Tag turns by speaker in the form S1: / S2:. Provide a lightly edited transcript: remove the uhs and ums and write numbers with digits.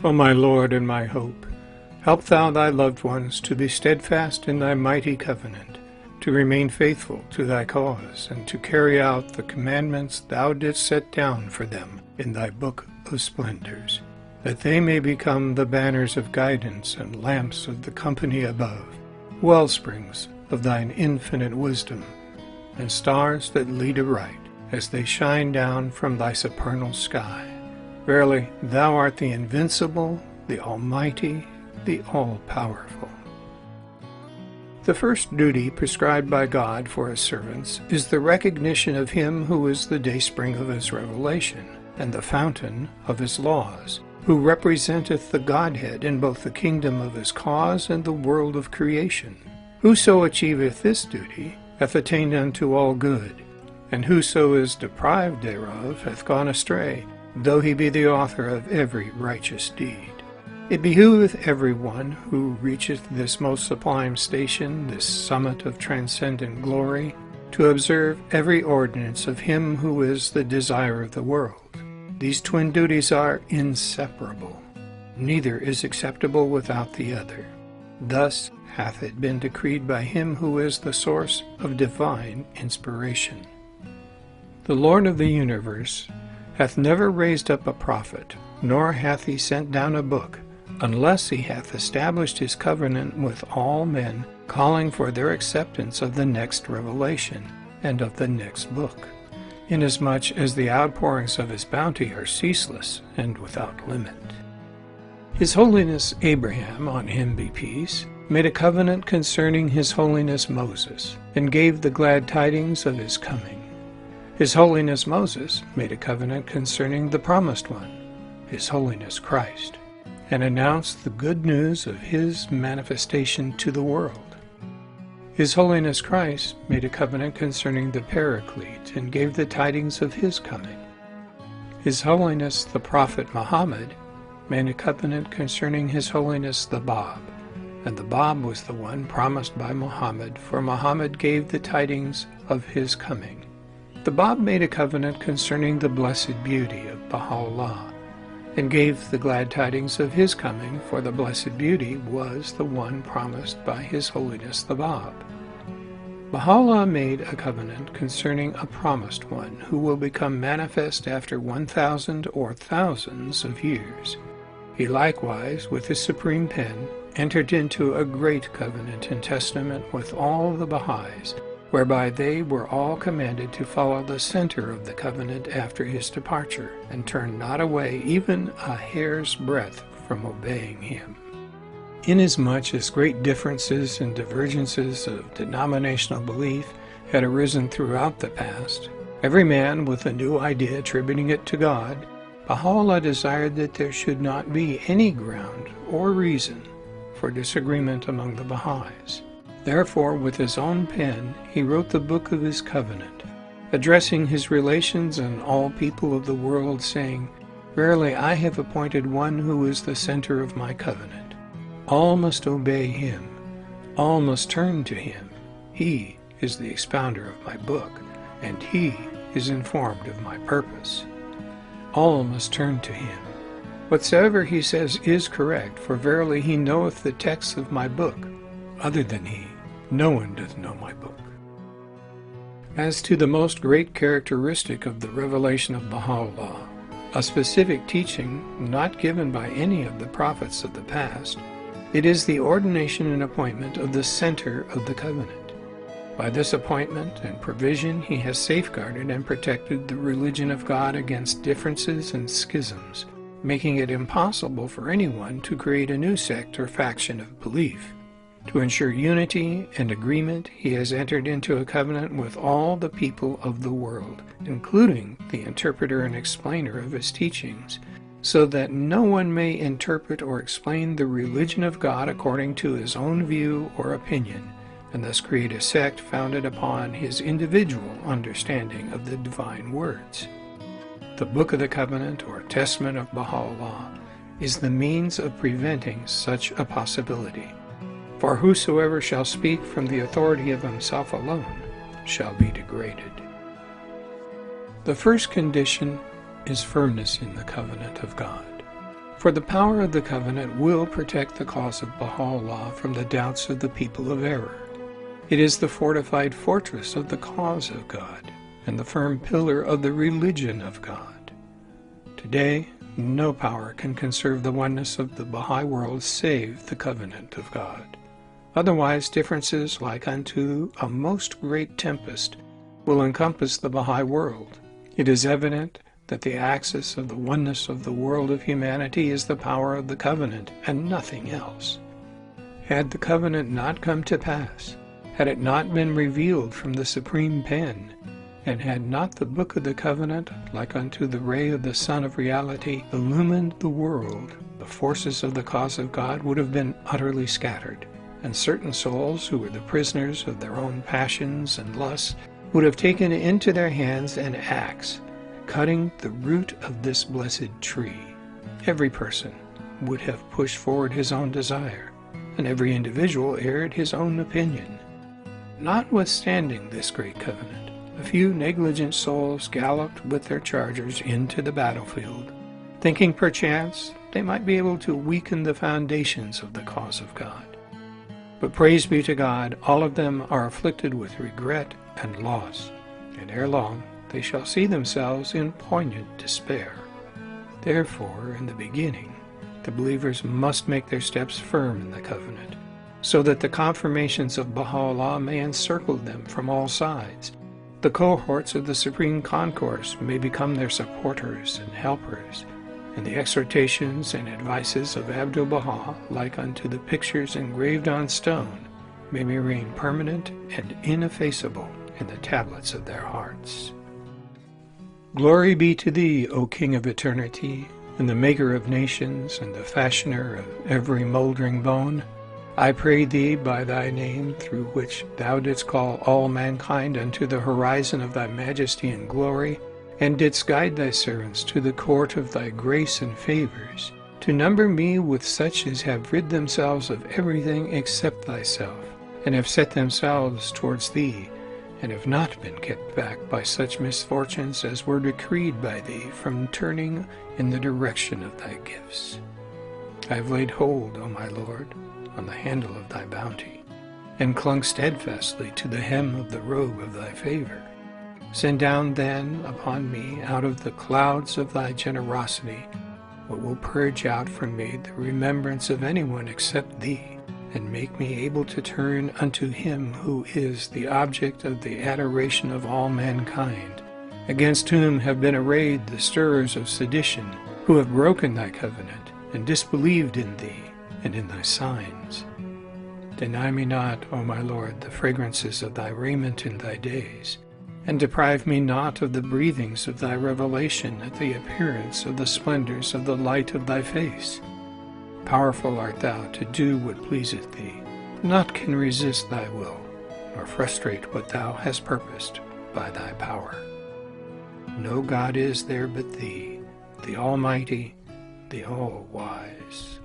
S1: O my Lord and my hope, help thou thy loved ones to be steadfast in thy mighty covenant, to remain faithful to thy cause, and to carry out the commandments thou didst set down for them in thy book of splendors, that they may become the banners of guidance and lamps of the company above, wellsprings of thine infinite wisdom, and stars that lead aright as they shine down from thy supernal sky. Verily, thou art the invincible, the almighty, the all-powerful. The first duty prescribed by God for his servants is the recognition of him who is the dayspring of his revelation, and the fountain of his laws, who representeth the Godhead in both the kingdom of his cause and the world of creation. Whoso achieveth this duty hath attained unto all good, and whoso is deprived thereof hath gone astray, though he be the author of every righteous deed. It behoveth every one who reacheth this most sublime station, this summit of transcendent glory, to observe every ordinance of him who is the desire of the world. These twin duties are inseparable. Neither is acceptable without the other. Thus hath it been decreed by him who is the source of divine inspiration. The Lord of the universe hath never raised up a prophet, nor hath he sent down a book, unless he hath established his covenant with all men, calling for their acceptance of the next revelation, and of the next book, inasmuch as the outpourings of his bounty are ceaseless and without limit. His Holiness Abraham, on him be peace, made a covenant concerning his Holiness Moses, and gave the glad tidings of his coming. His Holiness Moses made a covenant concerning the Promised One, His Holiness Christ, and announced the good news of his manifestation to the world. His Holiness Christ made a covenant concerning the Paraclete, and gave the tidings of his coming. His Holiness the Prophet Muhammad made a covenant concerning His Holiness the Bab, and the Bab was the one promised by Muhammad, for Muhammad gave the tidings of his coming. The Bab made a covenant concerning the blessed beauty of Baha'u'llah, and gave the glad tidings of his coming, for the blessed beauty was the one promised by His Holiness the Bab. Baha'u'llah made a covenant concerning a promised one, who will become manifest after 1,000 or thousands of years. He likewise, with his supreme pen, entered into a great covenant and testament with all the Baha'is, whereby they were all commanded to follow the center of the covenant after his departure, and turn not away even a hair's breadth from obeying him. Inasmuch as great differences and divergences of denominational belief had arisen throughout the past, every man with a new idea attributing it to God, Baha'u'llah desired that there should not be any ground or reason for disagreement among the Baha'is. Therefore, with his own pen, he wrote the book of his covenant, addressing his relations and all people of the world, saying, Verily, I have appointed one who is the center of my covenant. All must obey him. All must turn to him. He is the expounder of my book, and he is informed of my purpose. All must turn to him. Whatsoever he says is correct, for verily he knoweth the texts of my book. Other than he, no one doth know my book. As to the most great characteristic of the revelation of Baha'u'llah, a specific teaching not given by any of the prophets of the past, it is the ordination and appointment of the center of the covenant. By this appointment and provision he has safeguarded and protected the religion of God against differences and schisms, making it impossible for anyone to create a new sect or faction of belief. To ensure unity and agreement, he has entered into a covenant with all the people of the world, including the interpreter and explainer of his teachings, so that no one may interpret or explain the religion of God according to his own view or opinion, and thus create a sect founded upon his individual understanding of the divine words. The Book of the Covenant, or Testament of Baha'u'llah, is the means of preventing such a possibility. For whosoever shall speak from the authority of himself alone shall be degraded. The first condition is firmness in the covenant of God. For the power of the covenant will protect the cause of Baha'u'llah from the doubts of the people of error. It is the fortified fortress of the cause of God, and the firm pillar of the religion of God. Today, no power can conserve the oneness of the Baha'i world save the covenant of God. Otherwise, differences like unto a most great tempest will encompass the Baha'i world. It is evident that the axis of the oneness of the world of humanity is the power of the covenant and nothing else. Had the covenant not come to pass, had it not been revealed from the supreme pen, and had not the book of the covenant, like unto the ray of the sun of reality, illumined the world, the forces of the cause of God would have been utterly scattered, and certain souls who were the prisoners of their own passions and lusts would have taken into their hands an axe, cutting the root of this blessed tree. Every person would have pushed forward his own desire, and every individual aired his own opinion. Notwithstanding this great covenant, a few negligent souls galloped with their chargers into the battlefield, thinking perchance they might be able to weaken the foundations of the cause of God. But praise be to God, all of them are afflicted with regret and loss, and ere long they shall see themselves in poignant despair. Therefore, in the beginning, the believers must make their steps firm in the covenant, so that the confirmations of Baha'u'llah may encircle them from all sides. The cohorts of the Supreme Concourse may become their supporters and helpers, and the exhortations and advices of Abdu'l-Baha, like unto the pictures engraved on stone, may remain permanent and ineffaceable in the tablets of their hearts. Glory be to Thee, O King of eternity, and the Maker of nations, and the Fashioner of every mouldering bone. I pray Thee by Thy name, through which Thou didst call all mankind unto the horizon of Thy majesty and glory, and didst guide Thy servants to the court of Thy grace and favors, to number me with such as have rid themselves of everything except Thyself, and have set themselves towards Thee, and have not been kept back by such misfortunes as were decreed by Thee from turning in the direction of Thy gifts. I have laid hold, O my Lord, on the handle of Thy bounty, and clung steadfastly to the hem of the robe of Thy favor. Send down then upon me out of the clouds of Thy generosity what will purge out from me the remembrance of anyone except Thee, and make me able to turn unto Him who is the object of the adoration of all mankind, against whom have been arrayed the stirrers of sedition, who have broken Thy covenant, and disbelieved in Thee, and in Thy signs. Deny me not, O my Lord, the fragrances of Thy raiment in Thy days, and deprive me not of the breathings of Thy revelation at the appearance of the splendors of the light of Thy face. Powerful art Thou to do what pleaseth Thee. Naught can resist Thy will, nor frustrate what Thou hast purposed by Thy power. No God is there but Thee, the Almighty, the All-Wise.